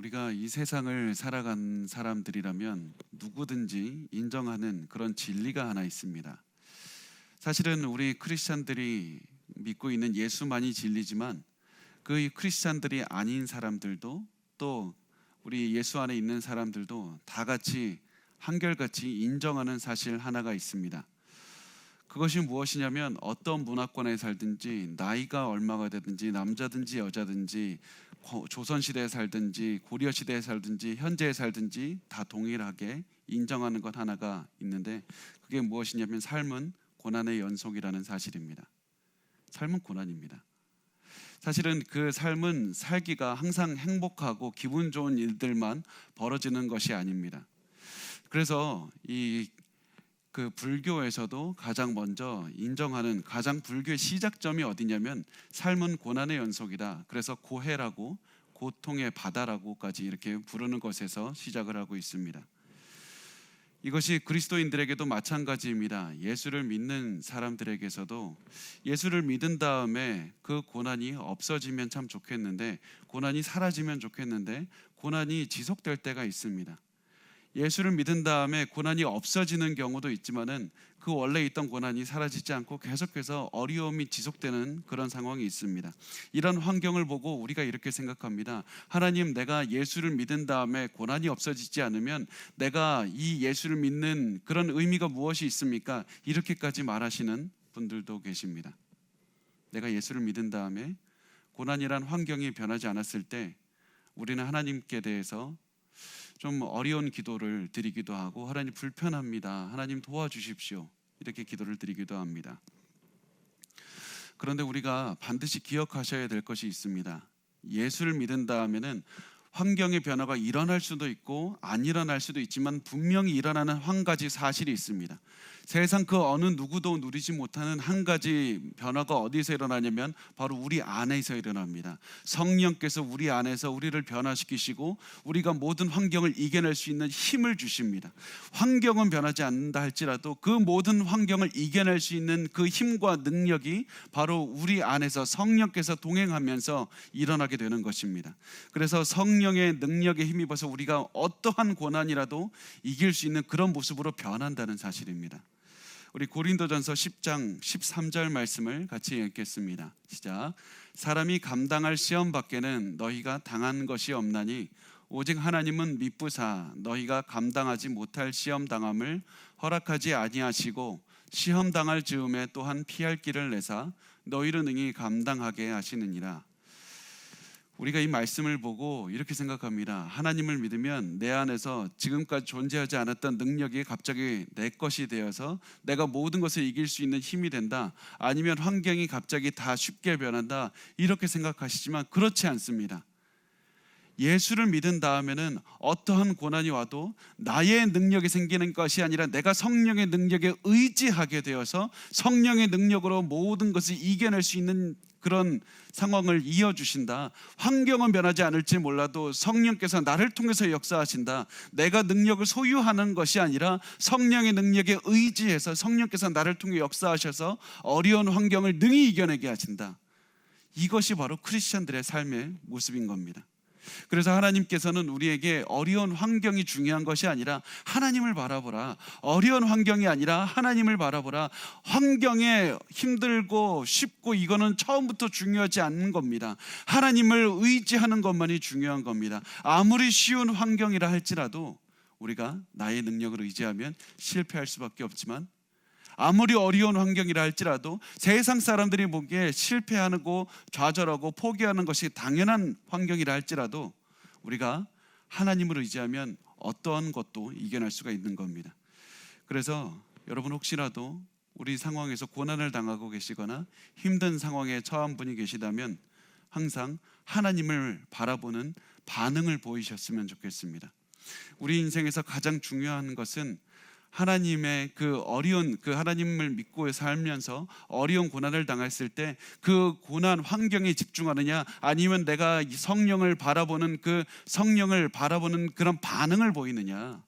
우리가 이 세상을 살아간 사람들이라면 누구든지 인정하는 그런 진리가 하나 있습니다. 사실은 우리 크리스찬들이 믿고 있는 예수만이 진리지만 그 크리스찬들이 아닌 사람들도 또 우리 예수 안에 있는 사람들도 다 같이 한결같이 인정하는 사실 하나가 있습니다. 그것이 무엇이냐면 어떤 문화권에 살든지 나이가 얼마가 되든지 남자든지 여자든지 조선시대에 살든지 고려시대에 살든지 현재에 살든지 다 동일하게 인정하는 것 하나가 있는데 그게 무엇이냐면 삶은 고난의 연속이라는 사실입니다. 삶은 고난입니다. 사실은 그 삶은 살기가 항상 행복하고 기분 좋은 일들만 벌어지는 것이 아닙니다. 그래서 그 불교에서도 가장 먼저 인정하는 가장 불교의 시작점이 어디냐면 삶은 고난의 연속이다. 그래서 고해라고 고통의 바다라고까지 이렇게 부르는 것에서 시작을 하고 있습니다. 이것이 그리스도인들에게도 마찬가지입니다. 예수를 믿는 사람들에게서도 예수를 믿은 다음에 그 고난이 없어지면 참 좋겠는데 고난이 사라지면 좋겠는데 고난이 지속될 때가 있습니다. 예수를 믿은 다음에 고난이 없어지는 경우도 있지만은 그 원래 있던 고난이 사라지지 않고 계속해서 어려움이 지속되는 그런 상황이 있습니다. 이런 환경을 보고 우리가 이렇게 생각합니다. 하나님, 내가 예수를 믿은 다음에 고난이 없어지지 않으면 내가 이 예수를 믿는 그런 의미가 무엇이 있습니까? 이렇게까지 말하시는 분들도 계십니다. 내가 예수를 믿은 다음에 고난이란 환경이 변하지 않았을 때 우리는 하나님께 대해서 좀 어려운 기도를 드리기도 하고 하나님 불편합니다. 하나님 도와주십시오. 이렇게 기도를 드리기도 합니다. 그런데 우리가 반드시 기억하셔야 될 것이 있습니다. 예수를 믿은 다음에는 환경의 변화가 일어날 수도 있고 안 일어날 수도 있지만 분명히 일어나는 한 가지 사실이 있습니다. 세상 그 어느 누구도 누리지 못하는 한 가지 변화가 어디서 일어나냐면 바로 우리 안에서 일어납니다. 성령께서 우리 안에서 우리를 변화시키시고 우리가 모든 환경을 이겨낼 수 있는 힘을 주십니다. 환경은 변하지 않는다 할지라도 그 모든 환경을 이겨낼 수 있는 그 힘과 능력이 바로 우리 안에서 성령께서 동행하면서 일어나게 되는 것입니다. 그래서 성령의 능력에 힘입어서 우리가 어떠한 고난이라도 이길 수 있는 그런 모습으로 변한다는 사실입니다. 우리 고린도전서 10장 13절 말씀을 같이 읽겠습니다. 시작. 사람이 감당할 시험 밖에는 너희가 당한 것이 없나니 오직 하나님은 미쁘사 너희가 감당하지 못할 시험 당함을 허락하지 아니하시고 시험 당할 즈음에 또한 피할 길을 내사 너희를 능히 감당하게 하시느니라. 우리가 이 말씀을 보고 이렇게 생각합니다. 하나님을 믿으면 내 안에서 지금까지 존재하지 않았던 능력이 갑자기 내 것이 되어서 내가 모든 것을 이길 수 있는 힘이 된다. 아니면 환경이 갑자기 다 쉽게 변한다. 이렇게 생각하시지만 그렇지 않습니다. 예수를 믿은 다음에는 어떠한 고난이 와도 나의 능력이 생기는 것이 아니라 내가 성령의 능력에 의지하게 되어서 성령의 능력으로 모든 것을 이겨낼 수 있는 그런 상황을 이어주신다. 환경은 변하지 않을지 몰라도 성령께서 나를 통해서 역사하신다. 내가 능력을 소유하는 것이 아니라 성령의 능력에 의지해서 성령께서 나를 통해 역사하셔서 어려운 환경을 능히 이겨내게 하신다. 이것이 바로 크리스천들의 삶의 모습인 겁니다. 그래서 하나님께서는 우리에게 어려운 환경이 중요한 것이 아니라 하나님을 바라보라. 어려운 환경이 아니라 하나님을 바라보라. 환경에 힘들고 쉽고 이거는 처음부터 중요하지 않는 겁니다. 하나님을 의지하는 것만이 중요한 겁니다. 아무리 쉬운 환경이라 할지라도 우리가 나의 능력을 의지하면 실패할 수밖에 없지만 아무리 어려운 환경이라 할지라도 세상 사람들이 보기에 실패하고 좌절하고 포기하는 것이 당연한 환경이라 할지라도 우리가 하나님을 의지하면 어떠한 것도 이겨낼 수가 있는 겁니다. 그래서 여러분 혹시라도 우리 상황에서 고난을 당하고 계시거나 힘든 상황에 처한 분이 계시다면 항상 하나님을 바라보는 반응을 보이셨으면 좋겠습니다. 우리 인생에서 가장 중요한 것은 하나님의 그 어려운 그 하나님을 믿고 살면서 어려운 고난을 당했을 때 그 고난 환경에 집중하느냐 아니면 내가 성령을 바라보는 그 성령을 바라보는 그런 반응을 보이느냐.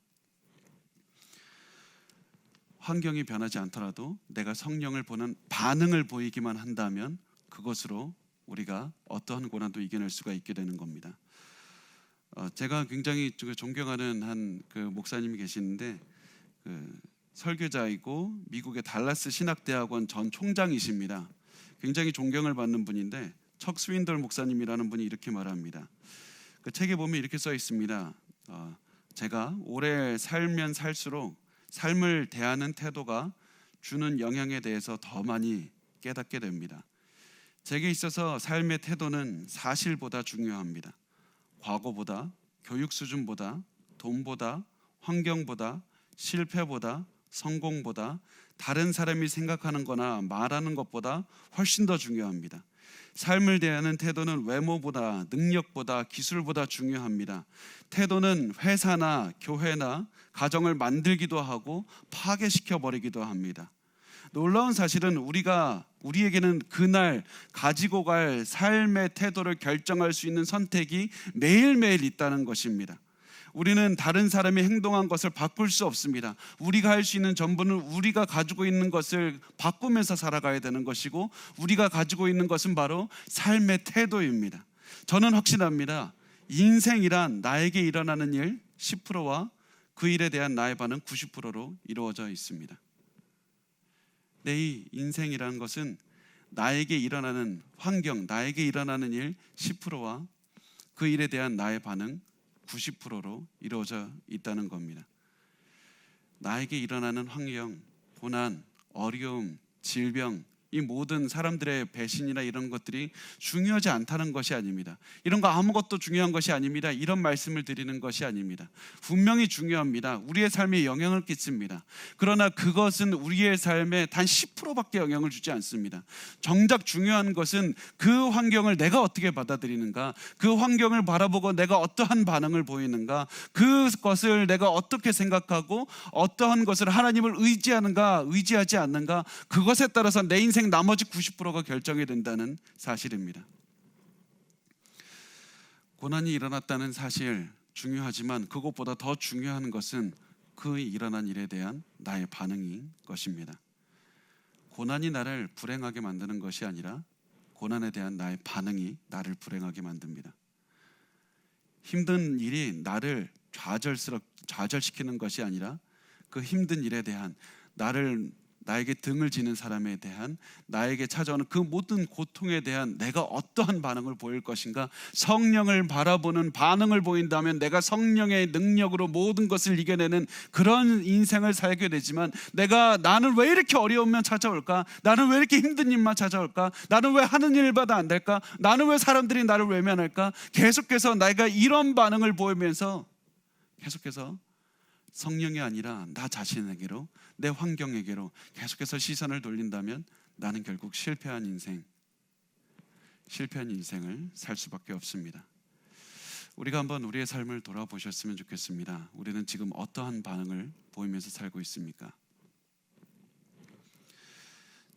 환경이 변하지 않더라도 내가 성령을 보는 반응을 보이기만 한다면 그것으로 우리가 어떠한 고난도 이겨낼 수가 있게 되는 겁니다. 제가 굉장히 존경하는 한 그 목사님이 계시는데 그 설교자이고 미국의 달라스 신학대학원 전 총장이십니다. 굉장히 존경을 받는 분인데 척 스윈돌 목사님이라는 분이 이렇게 말합니다. 그 책에 보면 이렇게 써 있습니다. 제가 오래 살면 살수록 삶을 대하는 태도가 주는 영향에 대해서 더 많이 깨닫게 됩니다. 제게 있어서 삶의 태도는 사실보다 중요합니다. 과거보다, 교육 수준보다, 돈보다, 환경보다, 실패보다, 성공보다, 다른 사람이 생각하는 거나 말하는 것보다 훨씬 더 중요합니다. 삶을 대하는 태도는 외모보다, 능력보다, 기술보다 중요합니다. 태도는 회사나 교회나 가정을 만들기도 하고 파괴시켜 버리기도 합니다. 놀라운 사실은 우리에게는 그날 가지고 갈 삶의 태도를 결정할 수 있는 선택이 매일매일 있다는 것입니다. 우리는 다른 사람이 행동한 것을 바꿀 수 없습니다. 우리가 할 수 있는 전부는 우리가 가지고 있는 것을 바꾸면서 살아가야 되는 것이고, 우리가 가지고 있는 것은 바로 삶의 태도입니다. 저는 확신합니다. 인생이란 나에게 일어나는 일 10%와 그 일에 대한 나의 반응 90%로 이루어져 있습니다. 내 인생이라는 것은 나에게 일어나는 환경, 나에게 일어나는 일 10%와 그 일에 대한 나의 반응 90%로 이루어져 있다는 겁니다. 나에게 일어나는 환경, 고난, 어려움, 질병, 이 모든 사람들의 배신이나 이런 것들이 중요하지 않다는 것이 아닙니다. 이런 거 아무것도 중요한 것이 아닙니다. 이런 말씀을 드리는 것이 아닙니다. 분명히 중요합니다. 우리의 삶에 영향을 끼칩니다. 그러나 그것은 우리의 삶에 단 10%밖에 영향을 주지 않습니다. 정작 중요한 것은 그 환경을 내가 어떻게 받아들이는가, 그 환경을 바라보고 내가 어떠한 반응을 보이는가, 그것을 내가 어떻게 생각하고 어떠한 것을 하나님을 의지하는가 의지하지 않는가, 그것에 따라서 내 인생 나머지 90%가 결정이 된다는 사실입니다. 고난이 일어났다는 사실 중요하지만 그것보다 더 중요한 것은 그 일어난 일에 대한 나의 반응인 것입니다. 고난이 나를 불행하게 만드는 것이 아니라 고난에 대한 나의 반응이 나를 불행하게 만듭니다. 힘든 일이 나를 좌절시키는 것이 아니라 그 힘든 일에 대한 나에게 등을 지는 사람에 대한, 나에게 찾아오는 그 모든 고통에 대한 내가 어떠한 반응을 보일 것인가, 성령을 바라보는 반응을 보인다면 내가 성령의 능력으로 모든 것을 이겨내는 그런 인생을 살게 되지만, 나는 왜 이렇게 어려우면 찾아올까, 나는 왜 이렇게 힘든 일만 찾아올까, 나는 왜 하는 일마다 안 될까, 나는 왜 사람들이 나를 외면할까, 계속해서 내가 이런 반응을 보이면서 계속해서 성령이 아니라 나 자신에게로, 내 환경에게로 계속해서 시선을 돌린다면 나는 결국 실패한 인생을 살 수밖에 없습니다. 우리가 한번 우리의 삶을 돌아보셨으면 좋겠습니다. 우리는 지금 어떠한 반응을 보이면서 살고 있습니까?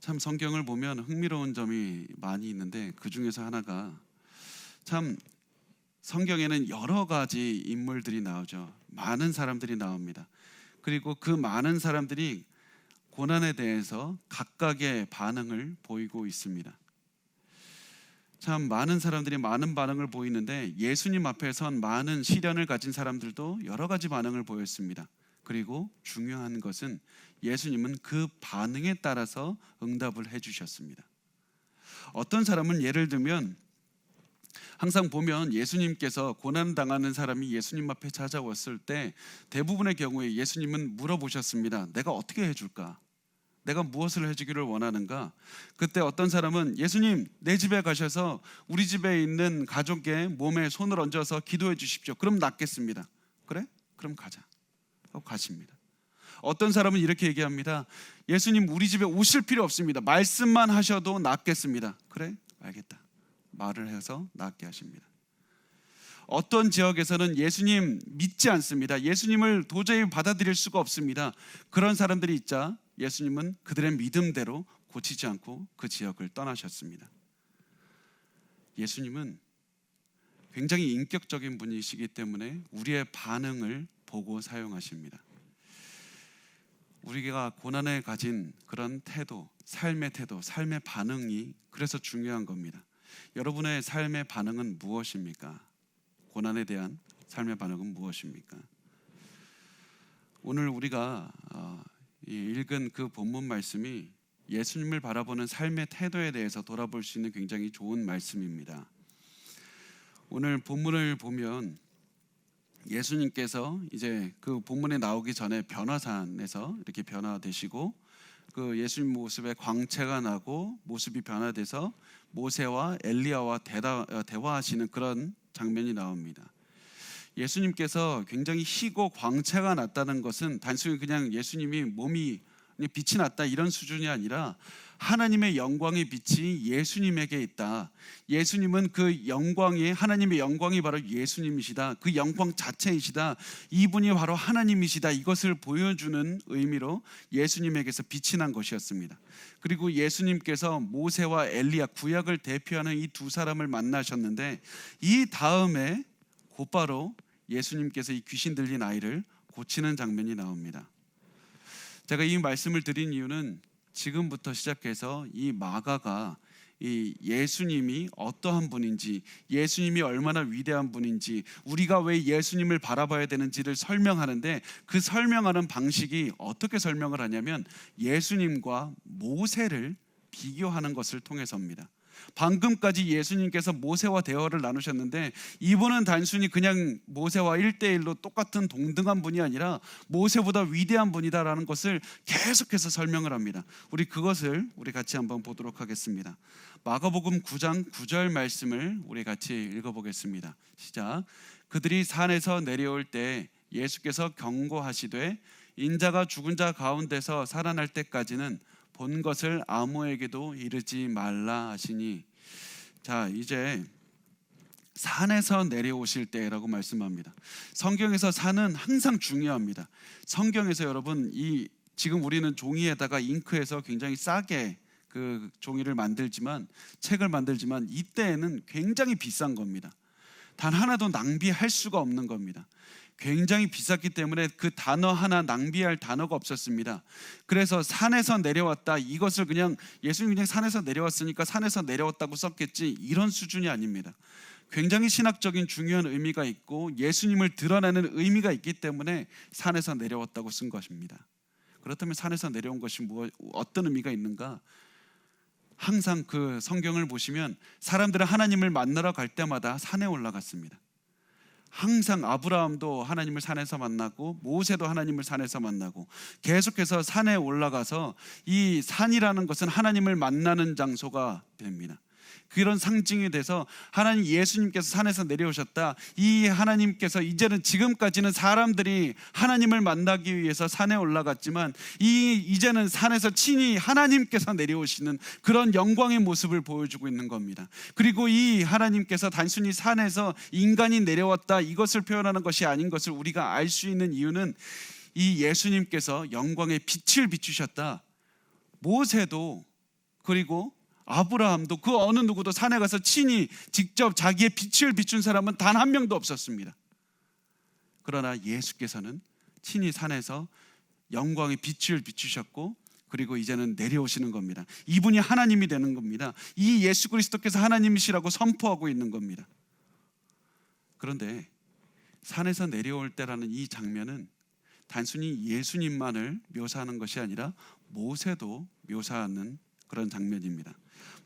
참 성경을 보면 흥미로운 점이 많이 있는데, 그 중에서 하나가, 참 성경에는 여러 가지 인물들이 나오죠. 많은 사람들이 나옵니다. 그리고 그 많은 사람들이 고난에 대해서 각각의 반응을 보이고 있습니다. 참 많은 사람들이 많은 반응을 보이는데, 예수님 앞에 선 많은 시련을 가진 사람들도 여러 가지 반응을 보였습니다. 그리고 중요한 것은 예수님은 그 반응에 따라서 응답을 해주셨습니다. 어떤 사람은, 예를 들면 항상 보면 예수님께서 고난당하는 사람이 예수님 앞에 찾아왔을 때 대부분의 경우에 예수님은 물어보셨습니다. 내가 어떻게 해줄까? 내가 무엇을 해주기를 원하는가? 그때 어떤 사람은, 예수님, 내 집에 가셔서 우리 집에 있는 가족의 몸에 손을 얹어서 기도해 주십시오. 그럼 낫겠습니다. 그래? 그럼 가자 하고 가십니다. 어떤 사람은 이렇게 얘기합니다. 예수님, 우리 집에 오실 필요 없습니다. 말씀만 하셔도 낫겠습니다. 그래? 알겠다. 말을 해서 낫게 하십니다. 어떤 지역에서는 예수님 믿지 않습니다. 예수님을 도저히 받아들일 수가 없습니다. 그런 사람들이 있자 예수님은 그들의 믿음대로 고치지 않고 그 지역을 떠나셨습니다. 예수님은 굉장히 인격적인 분이시기 때문에 우리의 반응을 보고 사용하십니다. 우리가 고난에 가진 그런 태도, 삶의 반응이 그래서 중요한 겁니다. 여러분의 삶의 반응은 무엇입니까? 고난에 대한 삶의 반응은 무엇입니까? 오늘 우리가 읽은 그 본문 말씀이 예수님을 바라보는 삶의 태도에 대해서 돌아볼 수 있는 굉장히 좋은 말씀입니다. 오늘 본문을 보면 예수님께서 이제 그 본문에 나오기 전에 변화산에서 이렇게 변화되시고 그 예수님 모습에 광채가 나고 모습이 변화돼서 모세와 엘리야와 대화하시는 그런 장면이 나옵니다. 예수님께서 굉장히 희고 광채가 났다는 것은 단순히 그냥 예수님이 몸이 빛이 났다 이런 수준이 아니라 하나님의 영광의 빛이 예수님에게 있다. 예수님은 그 영광이 하나님의 영광이 바로 예수님이시다. 그 영광 자체이시다. 이분이 바로 하나님이시다. 이것을 보여주는 의미로 예수님에게서 빛이 난 것이었습니다. 그리고 예수님께서 모세와 엘리야 구약을 대표하는 이 두 사람을 만나셨는데 이 다음에 곧바로 예수님께서 이 귀신 들린 아이를 고치는 장면이 나옵니다. 제가 이 말씀을 드린 이유는 지금부터 시작해서 이 마가가 이 예수님이 어떠한 분인지, 예수님이 얼마나 위대한 분인지, 우리가 왜 예수님을 바라봐야 되는지를 설명하는데 그 설명하는 방식이 어떻게 설명을 하냐면 예수님과 모세를 비교하는 것을 통해서입니다. 방금까지 예수님께서 모세와 대화를 나누셨는데 이분은 단순히 그냥 모세와 1대1로 똑같은 동등한 분이 아니라 모세보다 위대한 분이다라는 것을 계속해서 설명을 합니다. 그것을 같이 한번 보도록 하겠습니다. 마가복음 9장 9절 말씀을 우리 같이 읽어보겠습니다. 시작. 그들이 산에서 내려올 때 예수께서 경고하시되 인자가 죽은 자 가운데서 살아날 때까지는 본 것을 아무에게도 이르지 말라 하시니. 자, 이제 산에서 내려오실 때라고 말씀합니다. 성경에서 산은 항상 중요합니다. 성경에서 여러분 지금 우리는 종이에다가 잉크해서 굉장히 싸게 그 종이를 만들지만 책을 만들지만 이때에는 굉장히 비싼 겁니다. 단 하나도 낭비할 수가 없는 겁니다. 굉장히 비쌌기 때문에 그 단어 하나 낭비할 단어가 없었습니다. 그래서 산에서 내려왔다 이것을 그냥 예수님이 그냥 산에서 내려왔으니까 산에서 내려왔다고 썼겠지 이런 수준이 아닙니다. 굉장히 신학적인 중요한 의미가 있고 예수님을 드러내는 의미가 있기 때문에 산에서 내려왔다고 쓴 것입니다. 그렇다면 산에서 내려온 것이 어떤 의미가 있는가? 항상 그 성경을 보시면 사람들은 하나님을 만나러 갈 때마다 산에 올라갔습니다. 항상 아브라함도 하나님을 산에서 만나고 모세도 하나님을 산에서 만나고 계속해서 산에 올라가서 이 산이라는 것은 하나님을 만나는 장소가 됩니다. 그런 상징이 돼서 하나님 예수님께서 산에서 내려오셨다. 이 하나님께서 이제는 지금까지는 사람들이 하나님을 만나기 위해서 산에 올라갔지만 이제는 산에서 친히 하나님께서 내려오시는 그런 영광의 모습을 보여주고 있는 겁니다. 그리고 이 하나님께서 단순히 산에서 인간이 내려왔다 이것을 표현하는 것이 아닌 것을 우리가 알 수 있는 이유는 이 예수님께서 영광의 빛을 비추셨다. 모세도 그리고 아브라함도 그 어느 누구도 산에 가서 친히 직접 자기의 빛을 비춘 사람은 단 한 명도 없었습니다. 그러나 예수께서는 친히 산에서 영광의 빛을 비추셨고 그리고 이제는 내려오시는 겁니다. 이분이 하나님이 되는 겁니다. 이 예수 그리스도께서 하나님이시라고 선포하고 있는 겁니다. 그런데 산에서 내려올 때라는 이 장면은 단순히 예수님만을 묘사하는 것이 아니라 모세도 묘사하는 그런 장면입니다.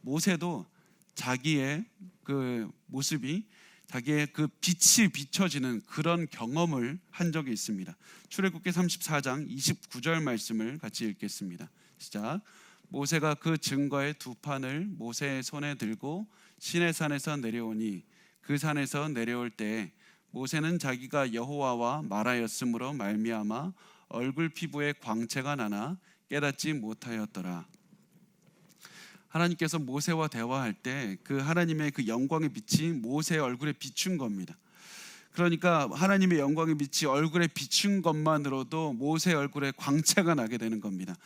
모세도 자기의 그 모습이 자기의 그 빛이 비춰지는 그런 경험을 한 적이 있습니다. 출애굽기 34장 29절 말씀을 같이 읽겠습니다. 시작. 모세가 그 증거의 두 판을 모세의 손에 들고 시내산에서 내려오니 그 산에서 내려올 때 모세는 자기가 여호와와 말하였으므로 말미암아 얼굴 피부에 광채가 나나 깨닫지 못하였더라. 하나님께서 모세와 대화할 때 그 하나님의 그 영광의 빛이 모세의 얼굴에 비춘 겁니다. 그러니까 하나님의 영광의 빛이 얼굴에 비춘 것만으로도 모세의 얼굴에 광채가 나게 되는 겁니다.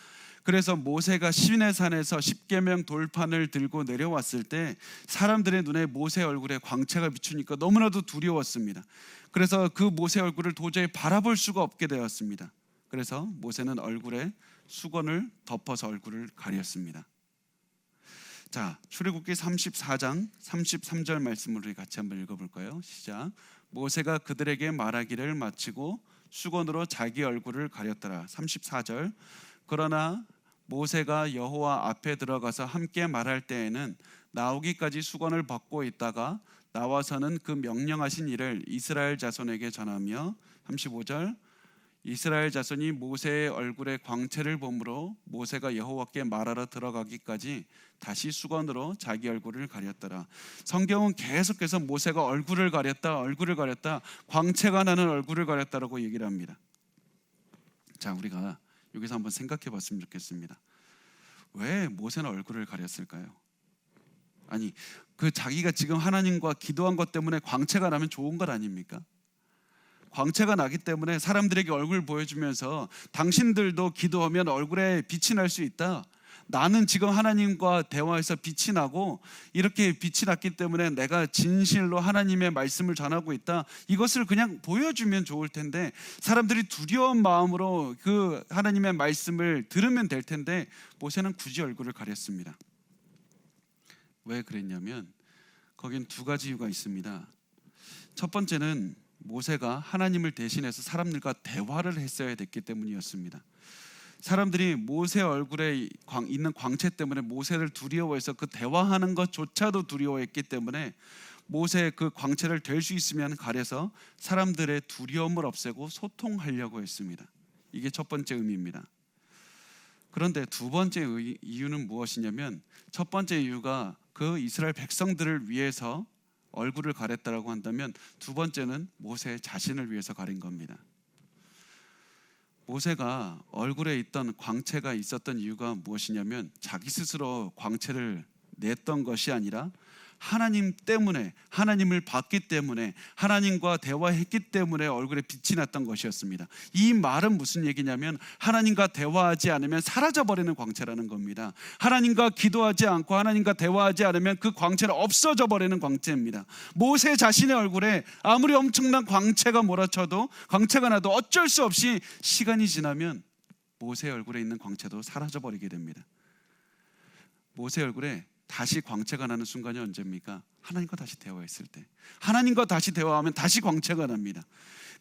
그래서 모세가 시내산에서 십계명 돌판을 들고 내려왔을 때 사람들의 눈에 모세의 얼굴에 광채가 비추니까 너무나도 두려웠습니다. 그래서 그 모세의 얼굴을 도저히 바라볼 수가 없게 되었습니다. 그래서 모세는 얼굴에 수건을 덮어서 얼굴을 가렸습니다. 자, 출애굽기 34장 33절 말씀을 우리 같이 한번 읽어볼까요? 시작. 모세가 그들에게 말하기를 마치고 수건으로 자기 얼굴을 가렸더라. 34절. 그러나 모세가 여호와 앞에 들어가서 함께 말할 때에는 나오기까지 수건을 벗고 있다가 나와서는 그 명령하신 일을 이스라엘 자손에게 전하며 35절. 이스라엘 자손이 모세의 얼굴에 광채를 보므로 모세가 여호와께 말하러 들어가기까지 다시 수건으로 자기 얼굴을 가렸더라. 성경은 계속해서 모세가 얼굴을 가렸다, 광채가 나는 얼굴을 가렸다라고 얘기를 합니다. 자, 우리가 여기서 한번 생각해 봤으면 좋겠습니다. 왜 모세는 얼굴을 가렸을까요? 아니, 그 자기가 지금 하나님과 기도한 것 때문에 광채가 나면 좋은 것 아닙니까? 광채가 나기 때문에 사람들에게 얼굴 보여주면서 당신들도 기도하면 얼굴에 빛이 날 수 있다. 나는 지금 하나님과 대화해서 빛이 나고 이렇게 빛이 났기 때문에 내가 진실로 하나님의 말씀을 전하고 있다. 이것을 그냥 보여주면 좋을 텐데 사람들이 두려운 마음으로 그 하나님의 말씀을 들으면 될 텐데 모세는 굳이 얼굴을 가렸습니다. 왜 그랬냐면 거긴 두 가지 이유가 있습니다. 첫 번째는 모세가 하나님을 대신해서 사람들과 대화를 했어야 됐기 때문이었습니다. 사람들이 모세 얼굴에 있는 광채 때문에 모세를 두려워해서 그 대화하는 것조차도 두려워했기 때문에 모세의 그 광채를 될 수 있으면 가려서 사람들의 두려움을 없애고 소통하려고 했습니다. 이게 첫 번째 의미입니다. 그런데 두 번째 이유는 무엇이냐면 첫 번째 이유가 그 이스라엘 백성들을 위해서 얼굴을 가렸다라고 한다면 두 번째는 모세 자신을 위해서 가린 겁니다. 모세가 얼굴에 있던 광채가 있었던 이유가 무엇이냐면 자기 스스로 광채를 냈던 것이 아니라 하나님 때문에, 하나님을 봤기 때문에, 하나님과 대화했기 때문에 얼굴에 빛이 났던 것이었습니다. 이 말은 무슨 얘기냐면 하나님과 대화하지 않으면 사라져버리는 광채라는 겁니다. 하나님과 기도하지 않고 하나님과 대화하지 않으면 그 광채는 없어져 버리는 광채입니다. 모세 자신의 얼굴에 아무리 엄청난 광채가 몰아쳐도, 광채가 나도 어쩔 수 없이 시간이 지나면 모세 얼굴에 있는 광채도 사라져버리게 됩니다. 모세 얼굴에 다시 광채가 나는 순간이 언제입니까? 하나님과 다시 대화했을 때. 하나님과 다시 대화하면 다시 광채가 납니다.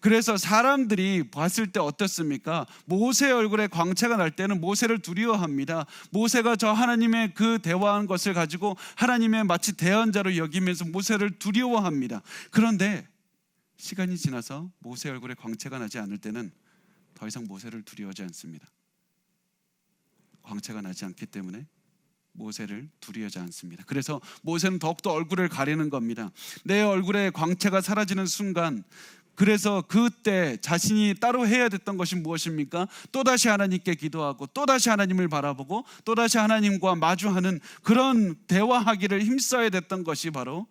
그래서 사람들이 봤을 때 어떻습니까? 모세 얼굴에 광채가 날 때는 모세를 두려워합니다. 모세가 저 하나님의 그 대화한 것을 가지고 하나님의 마치 대언자로 여기면서 모세를 두려워합니다. 그런데 시간이 지나서 모세 얼굴에 광채가 나지 않을 때는 더 이상 모세를 두려워하지 않습니다. 광채가 나지 않기 때문에 모세를 두려워하지 않습니다. 그래서 모세는 더욱더 얼굴을 가리는 겁니다. 내 얼굴에 광채가 사라지는 순간, 그래서 그때 자신이 따로 해야 됐던 것이 무엇입니까? 또다시 하나님께 기도하고 또다시 하나님을 바라보고 또다시 하나님과 마주하는 그런 대화하기를 힘써야 됐던 것이 바로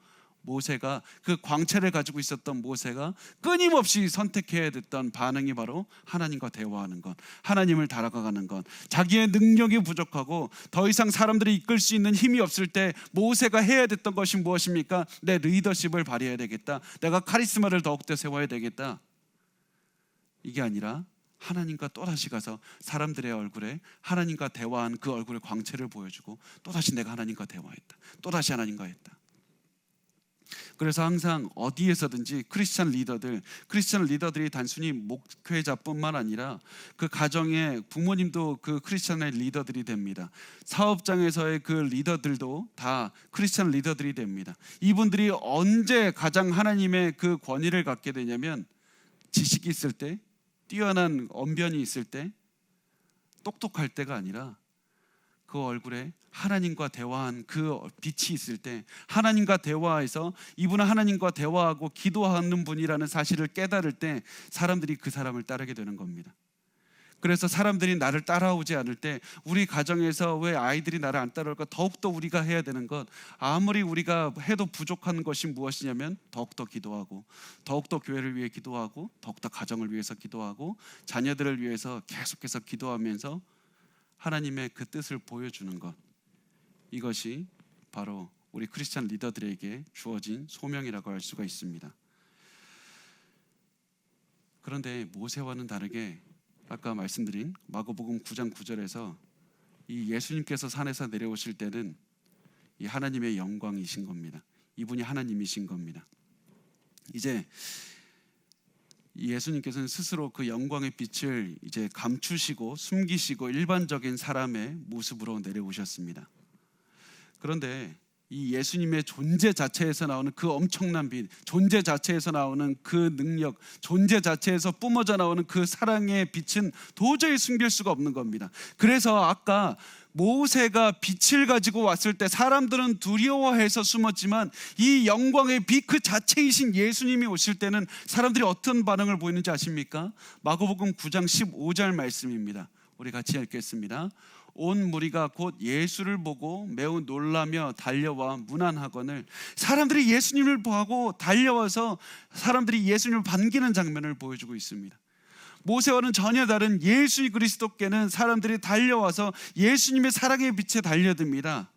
모세가, 그 광채를 가지고 있었던 모세가 끊임없이 선택해야 됐던 반응이 바로 하나님과 대화하는 것, 하나님을 따라가는 것. 자기의 능력이 부족하고 더 이상 사람들이 이끌 수 있는 힘이 없을 때 모세가 해야 됐던 것이 무엇입니까? 내 리더십을 발휘해야 되겠다, 내가 카리스마를 더욱더 세워야 되겠다. 이게 아니라 하나님과 또다시 가서 사람들의 얼굴에 하나님과 대화한 그 얼굴의 광채를 보여주고 또다시 내가 하나님과 대화했다, 또다시 하나님과 했다. 그래서 항상 어디에서든지 크리스찬 리더들이 단순히 목회자뿐만 아니라 그 가정의 부모님도 그 크리스찬의 리더들이 됩니다. 사업장에서의 그 리더들도 다 크리스찬 리더들이 됩니다. 이분들이 언제 가장 하나님의 그 권위를 갖게 되냐면 지식이 있을 때, 뛰어난 언변이 있을 때, 똑똑할 때가 아니라 그 얼굴에 하나님과 대화한 그 빛이 있을 때, 하나님과 대화해서 이분은 하나님과 대화하고 기도하는 분이라는 사실을 깨달을 때 사람들이 그 사람을 따르게 되는 겁니다. 그래서 사람들이 나를 따라오지 않을 때, 우리 가정에서 왜 아이들이 나를 안 따라올까? 더욱더 우리가 해야 되는 것, 아무리 우리가 해도 부족한 것이 무엇이냐면 더욱더 기도하고, 더욱더 교회를 위해 기도하고, 더욱더 가정을 위해서 기도하고, 자녀들을 위해서 계속해서 기도하면서 하나님의 그 뜻을 보여주는 것. 이것이 바로 우리 크리스찬 리더들에게 주어진 소명이라고 할 수가 있습니다. 그런데 모세와는 다르게 아까 말씀드린 마가복음 9장 9절에서 이 예수님께서 산에서 내려오실 때는 이 하나님의 영광이신 겁니다. 이분이 하나님이신 겁니다. 이제 예수님께서는 스스로 그 영광의 빛을 이제 감추시고 숨기시고 일반적인 사람의 모습으로 내려오셨습니다. 그런데 이 예수님의 존재 자체에서 나오는 그 엄청난 빛, 존재 자체에서 나오는 그 능력, 존재 자체에서 뿜어져 나오는 그 사랑의 빛은 도저히 숨길 수가 없는 겁니다. 그래서 아까 모세가 빛을 가지고 왔을 때 사람들은 두려워해서 숨었지만 이 영광의 빛 그 자체이신 예수님이 오실 때는 사람들이 어떤 반응을 보이는지 아십니까? 마가복음 9장 15절 말씀입니다. 우리 같이 읽겠습니다. 온 무리가 곧 예수를 보고 매우 놀라며 달려와 문안하거늘. 사람들이 예수님을 보고 달려와서 사람들이 예수님을 반기는 장면을 보여주고 있습니다. 모세와는 전혀 다른 예수 그리스도께는 사람들이 달려와서 예수님의 사랑의 빛에 달려듭니다.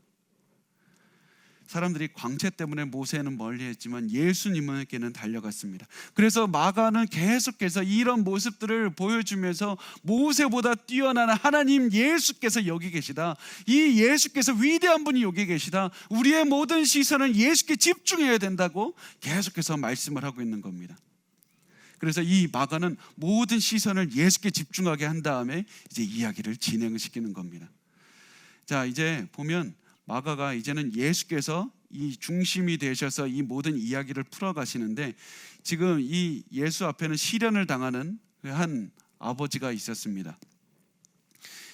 사람들이 광채 때문에 모세는 멀리했지만 예수님에게는 달려갔습니다. 그래서 마가는 계속해서 이런 모습들을 보여주면서 모세보다 뛰어난 하나님 예수께서 여기 계시다, 이 예수께서 위대한 분이 여기 계시다, 우리의 모든 시선은 예수께 집중해야 된다고 계속해서 말씀을 하고 있는 겁니다. 그래서 이 마가는 모든 시선을 예수께 집중하게 한 다음에 이제 이야기를 진행시키는 겁니다. 자, 이제 보면 마가가 이제는 예수께서 이 중심이 되셔서 이 모든 이야기를 풀어가시는데, 지금 이 예수 앞에는 시련을 당하는 한 아버지가 있었습니다.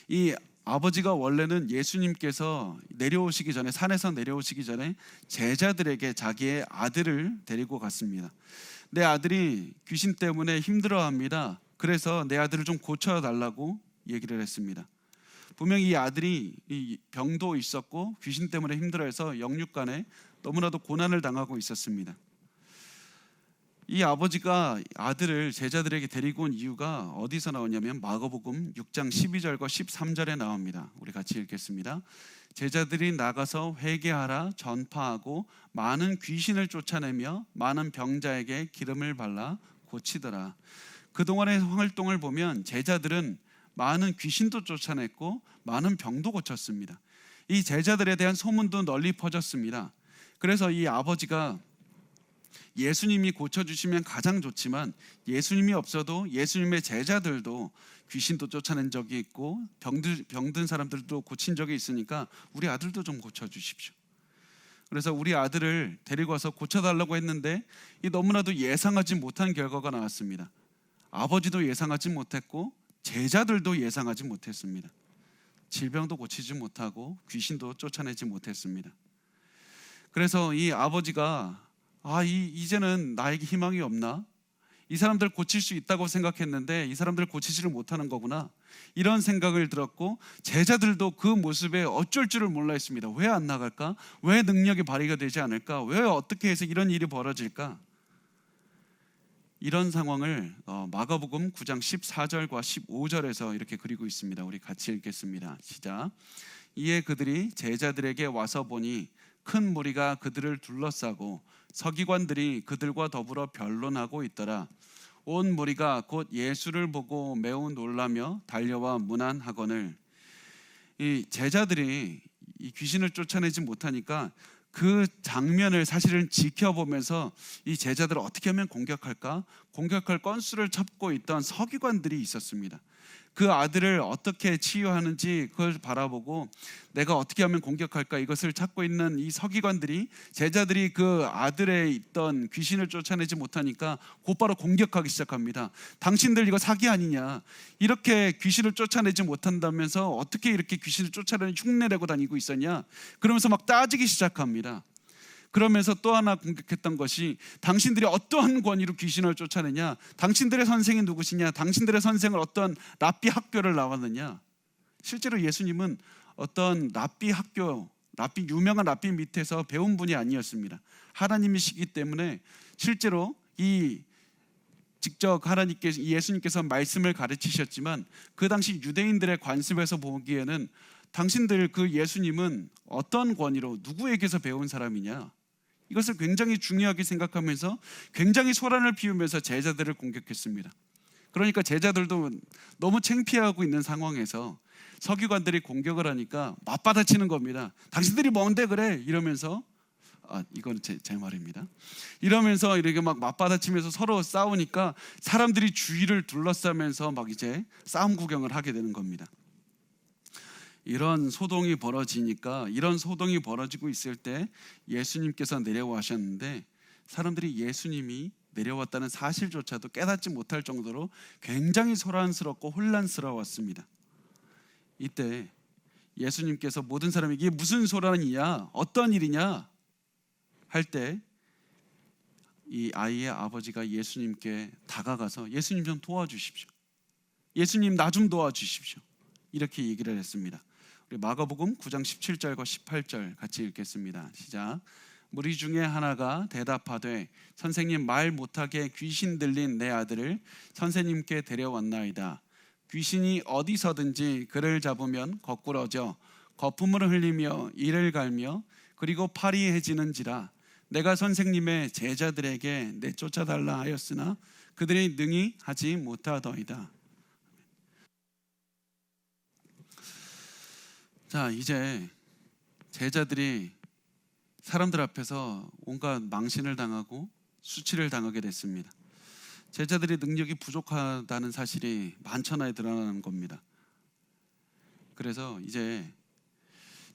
이 아버지가 원래는 예수님께서 내려오시기 전에, 산에서 내려오시기 전에 제자들에게 자기의 아들을 데리고 갔습니다. 내 아들이 귀신 때문에 힘들어합니다. 그래서 내 아들을 좀 고쳐달라고 얘기를 했습니다. 분명히 이 아들이 이 병도 있었고 귀신 때문에 힘들어해서 영육간에 너무나도 고난을 당하고 있었습니다. 이 아버지가 아들을 제자들에게 데리고 온 이유가 어디서 나오냐면 마가복음 6장 12절과 13절에 나옵니다. 우리 같이 읽겠습니다. 제자들이 나가서 회개하라 전파하고 많은 귀신을 쫓아내며 많은 병자에게 기름을 발라 고치더라. 그동안의 활동을 보면 제자들은 많은 귀신도 쫓아냈고 많은 병도 고쳤습니다. 이 제자들에 대한 소문도 널리 퍼졌습니다. 그래서 이 아버지가 예수님이 고쳐주시면 가장 좋지만 예수님이 없어도 예수님의 제자들도 귀신도 쫓아낸 적이 있고 병든 사람들도 고친 적이 있으니까 우리 아들도 좀 고쳐주십시오. 그래서 우리 아들을 데리고 와서 고쳐달라고 했는데 이 너무나도 예상하지 못한 결과가 나왔습니다. 아버지도 예상하지 못했고 제자들도 예상하지 못했습니다. 질병도 고치지 못하고 귀신도 쫓아내지 못했습니다. 그래서 이 아버지가 이제는 나에게 희망이 없나? 이 사람들 고칠 수 있다고 생각했는데 이 사람들 고치지를 못하는 거구나, 이런 생각을 들었고 제자들도 그 모습에 어쩔 줄을 몰라 했습니다. 왜 안 나갈까? 왜 능력이 발휘가 되지 않을까? 왜 어떻게 해서 이런 일이 벌어질까? 이런 상황을 마가복음 9장 14절과 15절에서 이렇게 그리고 있습니다. 우리 같이 읽겠습니다. 시작. 이에 그들이 제자들에게 와서 보니 큰 무리가 그들을 둘러싸고 서기관들이 그들과 더불어 변론하고 있더라. 온 무리가 곧 예수를 보고 매우 놀라며 달려와 문안하거늘. 이 제자들이 이 귀신을 쫓아내지 못하니까 그 장면을 사실은 지켜보면서 이 제자들을 어떻게 하면 공격할까? 공격할 건수를 찾고 있던 서기관들이 있었습니다. 그 아들을 어떻게 치유하는지 그걸 바라보고 내가 어떻게 하면 공격할까, 이것을 찾고 있는 이 서기관들이 제자들이 그 아들에 있던 귀신을 쫓아내지 못하니까 곧바로 공격하기 시작합니다. 당신들 이거 사기 아니냐, 이렇게 귀신을 쫓아내지 못한다면서 어떻게 이렇게 귀신을 쫓아내는 흉내내고 다니고 있었냐, 그러면서 막 따지기 시작합니다. 그러면서 또 하나 공격했던 것이 당신들이 어떠한 권위로 귀신을 쫓아내냐, 당신들의 선생이 누구시냐, 당신들의 선생은 어떤 랍비 학교를 나왔느냐. 실제로 예수님은 어떤 랍비 학교, 유명한 랍비 밑에서 배운 분이 아니었습니다. 하나님이시기 때문에 실제로 직접 예수님께서 말씀을 가르치셨지만 그 당시 유대인들의 관습에서 보기에는 당신들 그 예수님은 어떤 권위로 누구에게서 배운 사람이냐, 이것을 굉장히 중요하게 생각하면서 굉장히 소란을 피우면서 제자들을 공격했습니다. 그러니까 제자들도 너무 창피하고 있는 상황에서 서기관들이 공격을 하니까 맞받아치는 겁니다. 당신들이 뭔데 그래? 이러면서 이건 제 말입니다. 이러면서 이렇게 막 맞받아치면서 서로 싸우니까 사람들이 주위를 둘러싸면서 막 이제 싸움 구경을 하게 되는 겁니다. 이런 소동이 벌어지고 있을 때 예수님께서 내려와셨는데 사람들이 예수님이 내려왔다는 사실조차도 깨닫지 못할 정도로 굉장히 소란스럽고 혼란스러웠습니다. 이때 예수님께서 모든 사람이 이게 무슨 소란이냐, 어떤 일이냐 할 때 이 아이의 아버지가 예수님께 다가가서 예수님 좀 도와주십시오. 예수님 나 좀 도와주십시오. 이렇게 얘기를 했습니다. 우리 마가복음 9장 17절과 18절 같이 읽겠습니다. 시작. 무리 중에 하나가 대답하되 선생님 말 못하게 귀신 들린 내 아들을 선생님께 데려왔나이다. 귀신이 어디서든지 그를 잡으면 거꾸러져 거품을 흘리며 이를 갈며 그리고 파리해지는지라 내가 선생님의 제자들에게 내쫓아달라 하였으나 그들이 능히 하지 못하더이다. 자, 이제 제자들이 사람들 앞에서 온갖 망신을 당하고 수치를 당하게 됐습니다. 제자들의 능력이 부족하다는 사실이 만천하에 드러나는 겁니다. 그래서 이제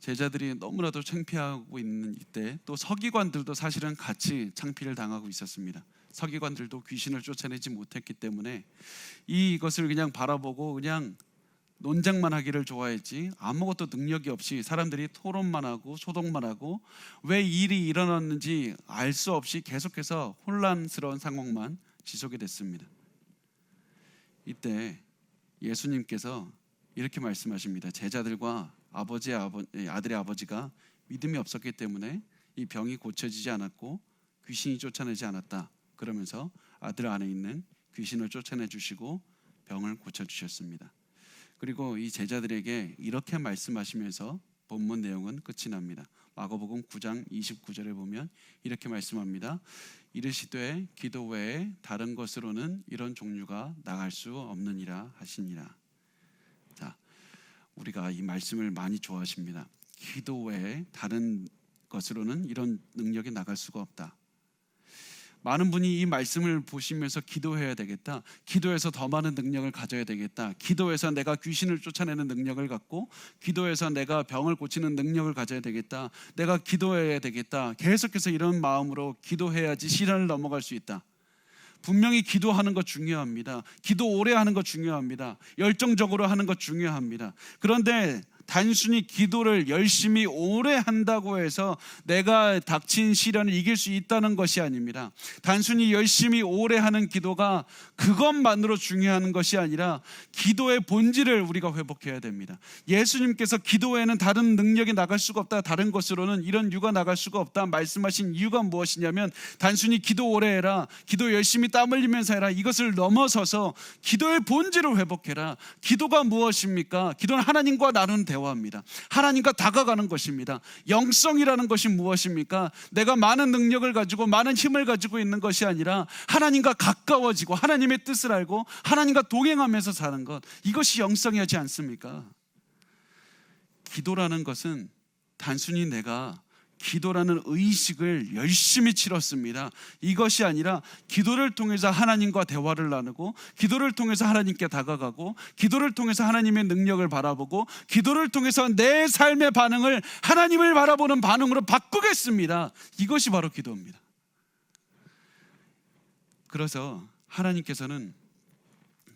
제자들이 너무나도 창피하고 있는 이때 또 서기관들도 사실은 같이 창피를 당하고 있었습니다. 서기관들도 귀신을 쫓아내지 못했기 때문에 이것을 그냥 바라보고 그냥 논쟁만 하기를 좋아했지 아무것도 능력이 없이 사람들이 토론만 하고 소동만 하고 왜 일이 일어났는지 알 수 없이 계속해서 혼란스러운 상황만 지속이 됐습니다. 이때 예수님께서 이렇게 말씀하십니다. 제자들과 아들의 아버지가 믿음이 없었기 때문에 이 병이 고쳐지지 않았고 귀신이 쫓아내지 않았다. 그러면서 아들 안에 있는 귀신을 쫓아내 주시고 병을 고쳐주셨습니다. 그리고 이 제자들에게 이렇게 말씀하시면서 본문 내용은 끝이 납니다. 마가복음 9장 29절에 보면 이렇게 말씀합니다. 이르시되 기도 외에 다른 것으로는 이런 종류가 나갈 수 없느니라 하시니라. 자, 우리가 이 말씀을 많이 좋아하십니다. 기도 외에 다른 것으로는 이런 능력이 나갈 수가 없다. 많은 분이 이 말씀을 보시면서 기도해야 되겠다. 기도해서 더 많은 능력을 가져야 되겠다. 기도해서 내가 귀신을 쫓아내는 능력을 갖고 기도해서 내가 병을 고치는 능력을 가져야 되겠다. 내가 기도해야 되겠다. 계속해서 이런 마음으로 기도해야지 시련을 넘어갈 수 있다. 분명히 기도하는 것 중요합니다. 기도 오래 하는 것 중요합니다. 열정적으로 하는 것 중요합니다. 그런데 단순히 기도를 열심히 오래 한다고 해서 내가 닥친 시련을 이길 수 있다는 것이 아닙니다. 단순히 열심히 오래 하는 기도가 그것만으로 중요한 것이 아니라 기도의 본질을 우리가 회복해야 됩니다. 예수님께서 기도에는 다른 능력이 나갈 수가 없다, 다른 것으로는 이런 유가 나갈 수가 없다 말씀하신 이유가 무엇이냐면 단순히 기도 오래 해라, 기도 열심히 땀 흘리면서 해라, 이것을 넘어서서 기도의 본질을 회복해라. 기도가 무엇입니까? 기도는 하나님과 나누는 대화입니다. 하나님과 다가가는 것입니다. 영성이라는 것이 무엇입니까? 내가 많은 능력을 가지고 많은 힘을 가지고 있는 것이 아니라 하나님과 가까워지고 하나님의 뜻을 알고 하나님과 동행하면서 사는 것, 이것이 영성이지 않습니까? 기도라는 것은 단순히 내가 기도라는 의식을 열심히 치렀습니다. 이것이 아니라 기도를 통해서 하나님과 대화를 나누고 기도를 통해서 하나님께 다가가고 기도를 통해서 하나님의 능력을 바라보고 기도를 통해서 내 삶의 반응을 하나님을 바라보는 반응으로 바꾸겠습니다. 이것이 바로 기도입니다. 그래서 하나님께서는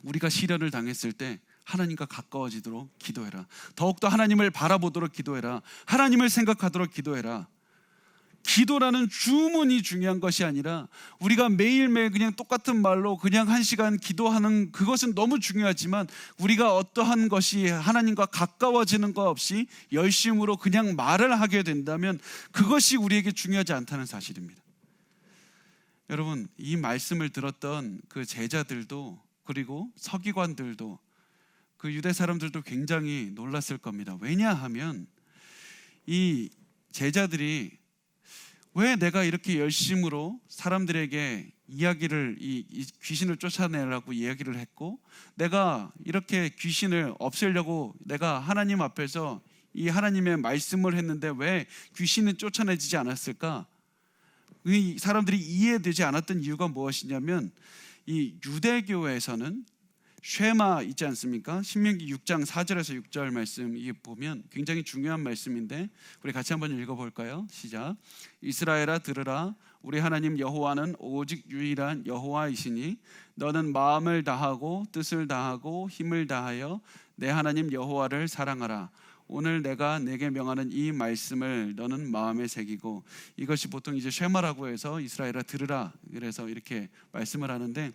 우리가 시련을 당했을 때 하나님과 가까워지도록 기도해라. 더욱더 하나님을 바라보도록 기도해라. 하나님을 생각하도록 기도해라. 기도라는 주문이 중요한 것이 아니라 우리가 매일매일 그냥 똑같은 말로 그냥 1시간 기도하는 그것은 너무 중요하지만 우리가 어떠한 것이 하나님과 가까워지는 것 없이 열심으로 그냥 말을 하게 된다면 그것이 우리에게 중요하지 않다는 사실입니다. 여러분, 이 말씀을 들었던 그 제자들도 그리고 서기관들도 그 유대 사람들도 굉장히 놀랐을 겁니다. 왜냐하면 이 제자들이 왜 내가 이렇게 열심으로 사람들에게 이야기를 이 귀신을 쫓아내라고 이야기를 했고 내가 이렇게 귀신을 없애려고 내가 하나님 앞에서 이 하나님의 말씀을 했는데 왜 귀신은 쫓아내지지 않았을까? 이 사람들이 이해되지 않았던 이유가 무엇이냐면 이 유대교에서는 쉐마 있지 않습니까? 신명기 6장 4절에서 6절 말씀 이게 보면 굉장히 중요한 말씀인데 우리 같이 한번 읽어볼까요? 시작. 이스라엘아 들으라. 우리 하나님 여호와는 오직 유일한 여호와이시니 너는 마음을 다하고 뜻을 다하고 힘을 다하여 내 하나님 여호와를 사랑하라. 오늘 내가 내게 명하는 이 말씀을 너는 마음에 새기고, 이것이 보통 이제 쉐마라고 해서 이스라엘아 들으라 그래서 이렇게 말씀을 하는데,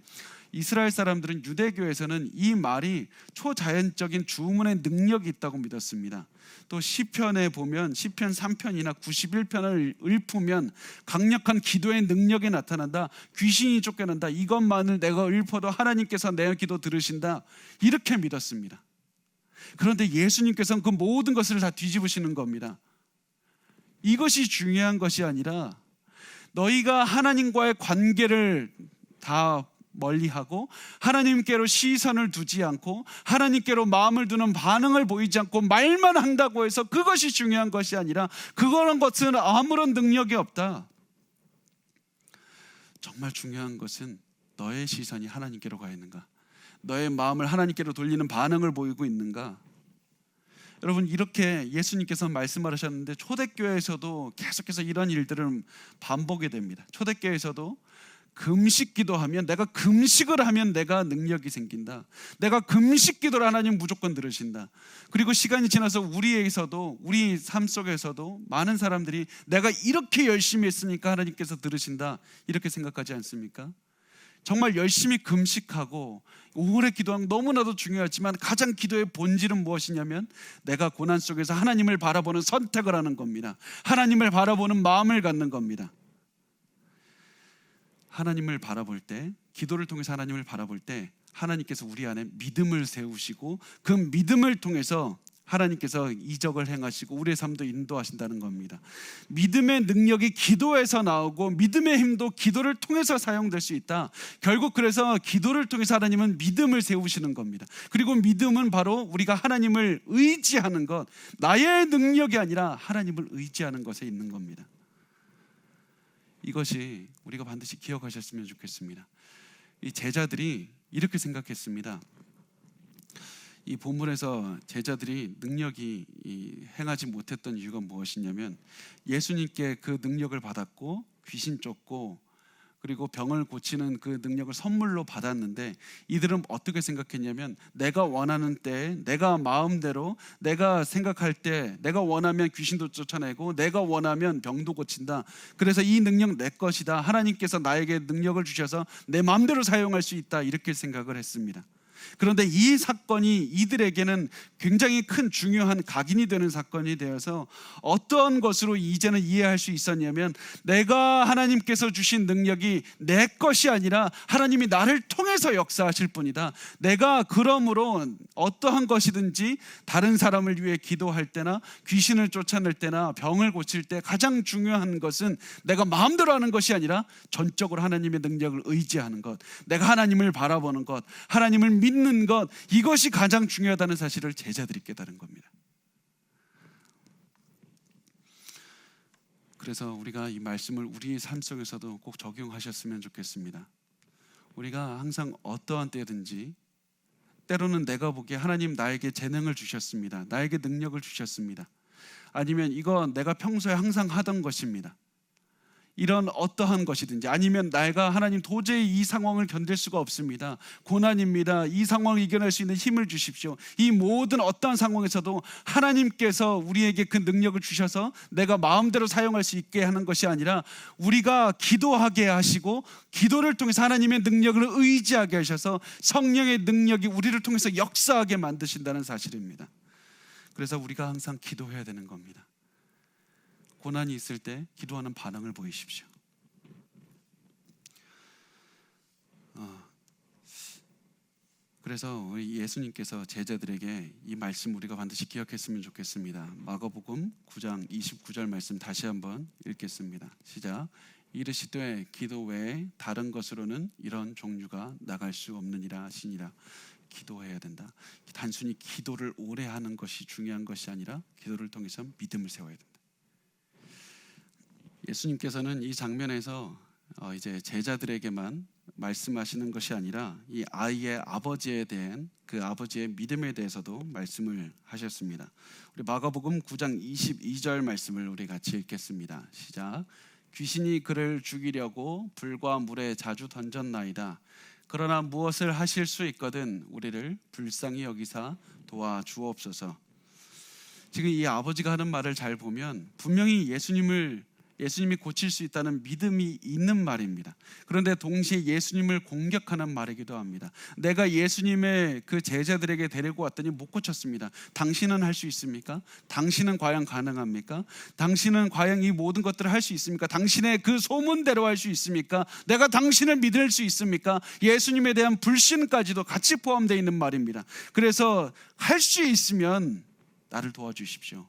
이스라엘 사람들은 유대교에서는 이 말이 초자연적인 주문의 능력이 있다고 믿었습니다. 또 시편에 보면 시편 3편이나 91편을 읊으면 강력한 기도의 능력이 나타난다, 귀신이 쫓겨난다, 이것만을 내가 읊어도 하나님께서 내 기도 들으신다, 이렇게 믿었습니다. 그런데 예수님께서는 그 모든 것을 다 뒤집으시는 겁니다. 이것이 중요한 것이 아니라 너희가 하나님과의 관계를 다 멀리하고 하나님께로 시선을 두지 않고 하나님께로 마음을 두는 반응을 보이지 않고 말만 한다고 해서 그것이 중요한 것이 아니라 그런 것은 아무런 능력이 없다. 정말 중요한 것은 너의 시선이 하나님께로 가 있는가, 너의 마음을 하나님께로 돌리는 반응을 보이고 있는가. 여러분, 이렇게 예수님께서 말씀하셨는데 초대교회에서도 계속해서 이런 일들을 반복이 됩니다. 초대교회에서도 금식 기도하면, 내가 금식을 하면 내가 능력이 생긴다, 내가 금식 기도를 하나님 무조건 들으신다. 그리고 시간이 지나서 우리에게서도, 우리 삶 속에서도 많은 사람들이 내가 이렇게 열심히 했으니까 하나님께서 들으신다, 이렇게 생각하지 않습니까? 정말 열심히 금식하고 오래 기도하는 너무나도 중요하지만 가장 기도의 본질은 무엇이냐면 내가 고난 속에서 하나님을 바라보는 선택을 하는 겁니다. 하나님을 바라보는 마음을 갖는 겁니다. 하나님을 바라볼 때, 기도를 통해서 하나님을 바라볼 때 하나님께서 우리 안에 믿음을 세우시고 그 믿음을 통해서 하나님께서 이적을 행하시고 우리의 삶도 인도하신다는 겁니다. 믿음의 능력이 기도에서 나오고 믿음의 힘도 기도를 통해서 사용될 수 있다. 결국 그래서 기도를 통해서 하나님은 믿음을 세우시는 겁니다. 그리고 믿음은 바로 우리가 하나님을 의지하는 것, 나의 능력이 아니라 하나님을 의지하는 것에 있는 겁니다. 이것이 우리가 반드시 기억하셨으면 좋겠습니다. 이 제자들이 이렇게 생각했습니다. 이 본문에서 제자들이 능력이 행하지 못했던 이유가 무엇이냐면 예수님께 그 능력을 받았고 귀신 쫓고 그리고 병을 고치는 그 능력을 선물로 받았는데 이들은 어떻게 생각했냐면 내가 원하는 때, 내가 마음대로, 내가 생각할 때, 내가 원하면 귀신도 쫓아내고 내가 원하면 병도 고친다, 그래서 이 능력 내 것이다, 하나님께서 나에게 능력을 주셔서 내 마음대로 사용할 수 있다, 이렇게 생각을 했습니다. 그런데 이 사건이 이들에게는 굉장히 큰 중요한 각인이 되는 사건이 되어서 어떤 것으로 이제는 이해할 수 있었냐면 내가 하나님께서 주신 능력이 내 것이 아니라 하나님이 나를 통해서 역사하실 뿐이다. 내가 그러므로 어떠한 것이든지 다른 사람을 위해 기도할 때나 귀신을 쫓아낼 때나 병을 고칠 때 가장 중요한 것은 내가 마음대로 하는 것이 아니라 전적으로 하나님의 능력을 의지하는 것, 내가 하나님을 바라보는 것, 하나님을 믿는 것, 이것이 가장 중요하다는 사실을 제자들이 깨달은 겁니다. 그래서 우리가 이 말씀을 우리의 삶 속에서도 꼭 적용하셨으면 좋겠습니다. 우리가 항상 어떠한 때든지, 때로는 내가 보기에 하나님 나에게 재능을 주셨습니다, 나에게 능력을 주셨습니다, 아니면 이거 내가 평소에 항상 하던 것입니다, 이런 어떠한 것이든지, 아니면 내가 하나님 도저히 이 상황을 견딜 수가 없습니다, 고난입니다, 이 상황을 이겨낼 수 있는 힘을 주십시오, 이 모든 어떠한 상황에서도 하나님께서 우리에게 그 능력을 주셔서 내가 마음대로 사용할 수 있게 하는 것이 아니라 우리가 기도하게 하시고 기도를 통해서 하나님의 능력을 의지하게 하셔서 성령의 능력이 우리를 통해서 역사하게 만드신다는 사실입니다. 그래서 우리가 항상 기도해야 되는 겁니다. 고난이 있을 때 기도하는 반응을 보이십시오. 그래서 우리 예수님께서 제자들에게 이 말씀 우리가 반드시 기억했으면 좋겠습니다. 마가복음 9장 29절 말씀 다시 한번 읽겠습니다. 시작. 이르시되 기도 외에 다른 것으로는 이런 종류가 나갈 수 없느니라 하시니라. 기도해야 된다. 단순히 기도를 오래 하는 것이 중요한 것이 아니라 기도를 통해서 믿음을 세워야 된다. 예수님께서는 이 장면에서 이제 제자들에게만 말씀하시는 것이 아니라 이 아이의 아버지에 대한 그 아버지의 믿음에 대해서도 말씀을 하셨습니다. 우리 마가복음 9장 22절 말씀을 우리 같이 읽겠습니다. 시작. 귀신이 그를 죽이려고 불과 물에 자주 던졌나이다. 그러나 무엇을 하실 수 있거든 우리를 불쌍히 여기사 도와주옵소서. 지금 이 아버지가 하는 말을 잘 보면 분명히 예수님이 고칠 수 있다는 믿음이 있는 말입니다. 그런데 동시에 예수님을 공격하는 말이기도 합니다. 내가 예수님의 그 제자들에게 데리고 왔더니 못 고쳤습니다. 당신은 할 수 있습니까? 당신은 과연 가능합니까? 당신은 과연 이 모든 것들을 할 수 있습니까? 당신의 그 소문대로 할 수 있습니까? 내가 당신을 믿을 수 있습니까? 예수님에 대한 불신까지도 같이 포함되어 있는 말입니다. 그래서 할 수 있으면 나를 도와주십시오.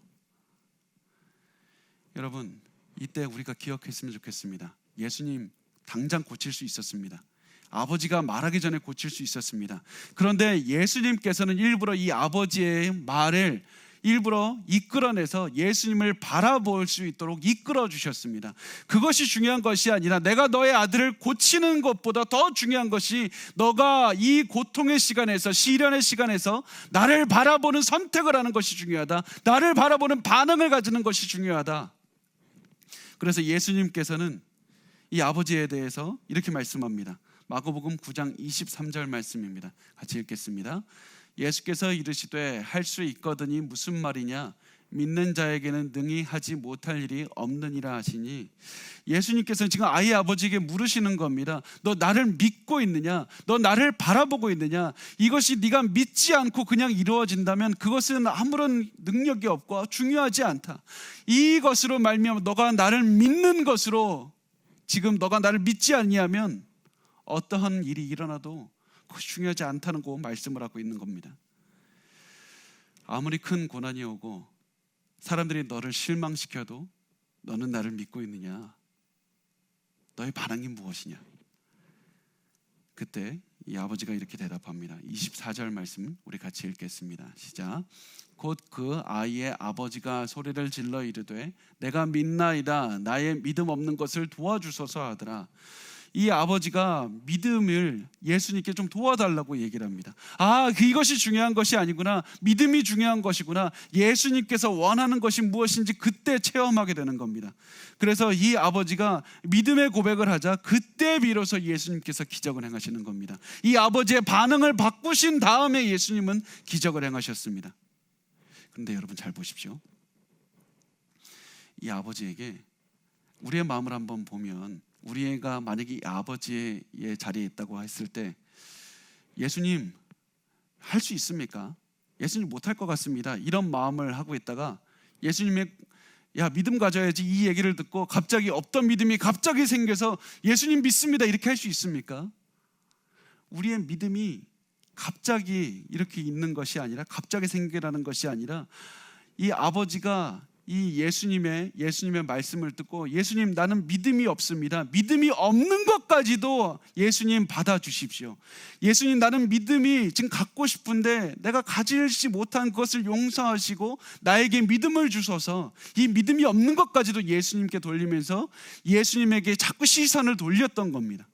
여러분, 이때 우리가 기억했으면 좋겠습니다. 예수님 당장 고칠 수 있었습니다. 아버지가 말하기 전에 고칠 수 있었습니다. 그런데 예수님께서는 일부러 이 아버지의 말을 일부러 이끌어내서 예수님을 바라볼 수 있도록 이끌어 주셨습니다. 그것이 중요한 것이 아니라 내가 너의 아들을 고치는 것보다 더 중요한 것이 너가 이 고통의 시간에서, 시련의 시간에서 나를 바라보는 선택을 하는 것이 중요하다. 나를 바라보는 반응을 가지는 것이 중요하다. 그래서 예수님께서는 이 아버지에 대해서 이렇게 말씀합니다. 마가복음 9장 23절 말씀입니다. 같이 읽겠습니다. 예수께서 이르시되 할 수 있거든이 무슨 말이냐? 믿는 자에게는 능히 하지 못할 일이 없느니라 하시니, 예수님께서는 지금 아이 아버지에게 물으시는 겁니다. 너 나를 믿고 있느냐? 너 나를 바라보고 있느냐? 이것이 네가 믿지 않고 그냥 이루어진다면 그것은 아무런 능력이 없고 중요하지 않다. 이것으로 말미암아 너가 나를 믿는 것으로, 지금 너가 나를 믿지 아니하면 어떠한 일이 일어나도 그것이 중요하지 않다는 거 말씀을 하고 있는 겁니다. 아무리 큰 고난이 오고 사람들이 너를 실망시켜도 너는 나를 믿고 있느냐? 너의 반응이 무엇이냐? 그때 이 아버지가 이렇게 대답합니다. 24절 말씀 우리 같이 읽겠습니다. 시작. 곧 그 아이의 아버지가 소리를 질러 이르되 내가 믿나이다. 나의 믿음 없는 것을 도와주소서 하더라. 이 아버지가 믿음을 예수님께 좀 도와달라고 얘기를 합니다. 이것이 중요한 것이 아니구나. 믿음이 중요한 것이구나. 예수님께서 원하는 것이 무엇인지 그때 체험하게 되는 겁니다. 그래서 이 아버지가 믿음의 고백을 하자 그때 비로소 예수님께서 기적을 행하시는 겁니다. 이 아버지의 반응을 바꾸신 다음에 예수님은 기적을 행하셨습니다. 그런데 여러분 잘 보십시오. 이 아버지에게 우리의 마음을 한번 보면, 우리가 만약에 이 아버지의 자리에 있다고 했을 때 예수님 할 수 있습니까? 예수님 못할 것 같습니다. 이런 마음을 하고 있다가 예수님의 믿음 가져야지 이 얘기를 듣고 갑자기 없던 믿음이 갑자기 생겨서 예수님 믿습니다 이렇게 할 수 있습니까? 우리의 믿음이 갑자기 이렇게 있는 것이 아니라, 갑자기 생겨나는 것이 아니라, 이 아버지가 이 예수님의 말씀을 듣고 예수님 나는 믿음이 없습니다. 믿음이 없는 것까지도 예수님 받아주십시오. 예수님 나는 믿음이 지금 갖고 싶은데 내가 가지지 못한 그것을 용서하시고 나에게 믿음을 주셔서 이 믿음이 없는 것까지도 예수님께 돌리면서 예수님에게 자꾸 시선을 돌렸던 겁니다.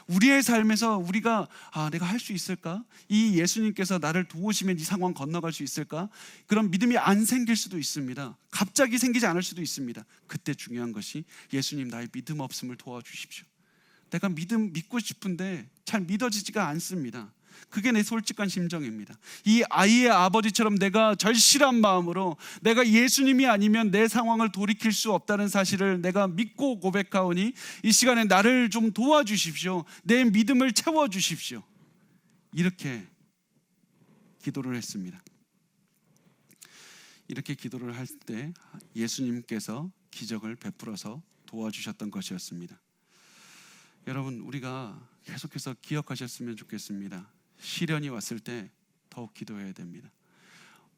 우리의 삶에서 우리가 내가 할 수 있을까? 이 예수님께서 나를 도우시면 이 상황 건너갈 수 있을까? 그런 믿음이 안 생길 수도 있습니다. 갑자기 생기지 않을 수도 있습니다. 그때 중요한 것이 예수님 나의 믿음 없음을 도와주십시오. 내가 믿고 싶은데 잘 믿어지지가 않습니다. 그게 내 솔직한 심정입니다. 이 아이의 아버지처럼 내가 절실한 마음으로 내가 예수님이 아니면 내 상황을 돌이킬 수 없다는 사실을 내가 믿고 고백하오니 이 시간에 나를 좀 도와주십시오. 내 믿음을 채워주십시오. 이렇게 기도를 했습니다. 이렇게 기도를 할 때 예수님께서 기적을 베풀어서 도와주셨던 것이었습니다. 여러분, 우리가 계속해서 기억하셨으면 좋겠습니다. 시련이 왔을 때 더욱 기도해야 됩니다.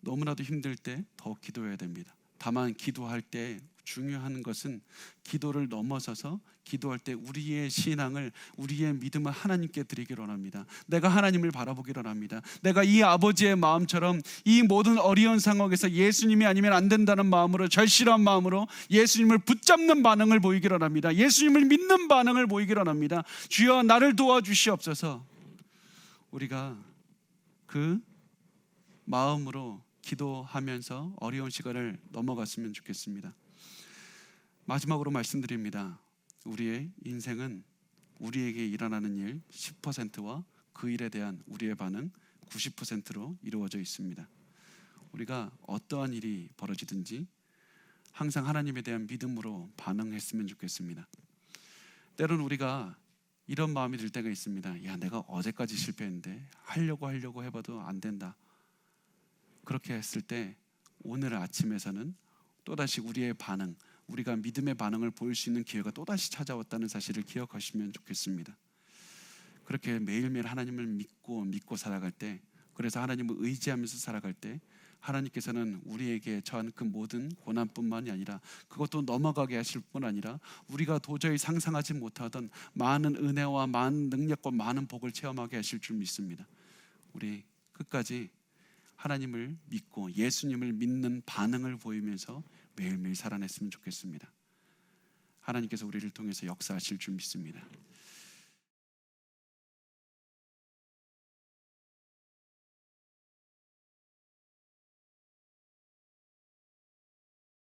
너무나도 힘들 때 더욱 기도해야 됩니다. 다만 기도할 때 중요한 것은 기도를 넘어서서 기도할 때 우리의 신앙을, 우리의 믿음을 하나님께 드리기를 원합니다. 내가 하나님을 바라보기를 원합니다. 내가 이 아버지의 마음처럼 이 모든 어려운 상황에서 예수님이 아니면 안 된다는 마음으로, 절실한 마음으로 예수님을 붙잡는 반응을 보이기를 원합니다. 예수님을 믿는 반응을 보이기를 원합니다. 주여 나를 도와주시옵소서. 우리가 그 마음으로 기도하면서 어려운 시간을 넘어갔으면 좋겠습니다. 마지막으로 말씀드립니다. 우리의 인생은 우리에게 일어나는 일 10%와 그 일에 대한 우리의 반응 90%로 이루어져 있습니다. 우리가 어떠한 일이 벌어지든지 항상 하나님에 대한 믿음으로 반응했으면 좋겠습니다. 때로는 우리가 이런 마음이 들 때가 있습니다. 야, 내가 어제까지 실패했는데 하려고 해봐도 안 된다. 그렇게 했을 때 오늘 아침에서는 또다시 우리의 반응, 우리가 믿음의 반응을 보일 수 있는 기회가 또다시 찾아왔다는 사실을 기억하시면 좋겠습니다. 그렇게 매일매일 하나님을 믿고 살아갈 때, 그래서 하나님을 의지하면서 살아갈 때 하나님께서는 우리에게 처한 그 모든 고난뿐만이 아니라 그것도 넘어가게 하실 뿐 아니라 우리가 도저히 상상하지 못하던 많은 은혜와 많은 능력과 많은 복을 체험하게 하실 줄 믿습니다. 우리 끝까지 하나님을 믿고 예수님을 믿는 반응을 보이면서 매일매일 살아냈으면 좋겠습니다. 하나님께서 우리를 통해서 역사하실 줄 믿습니다.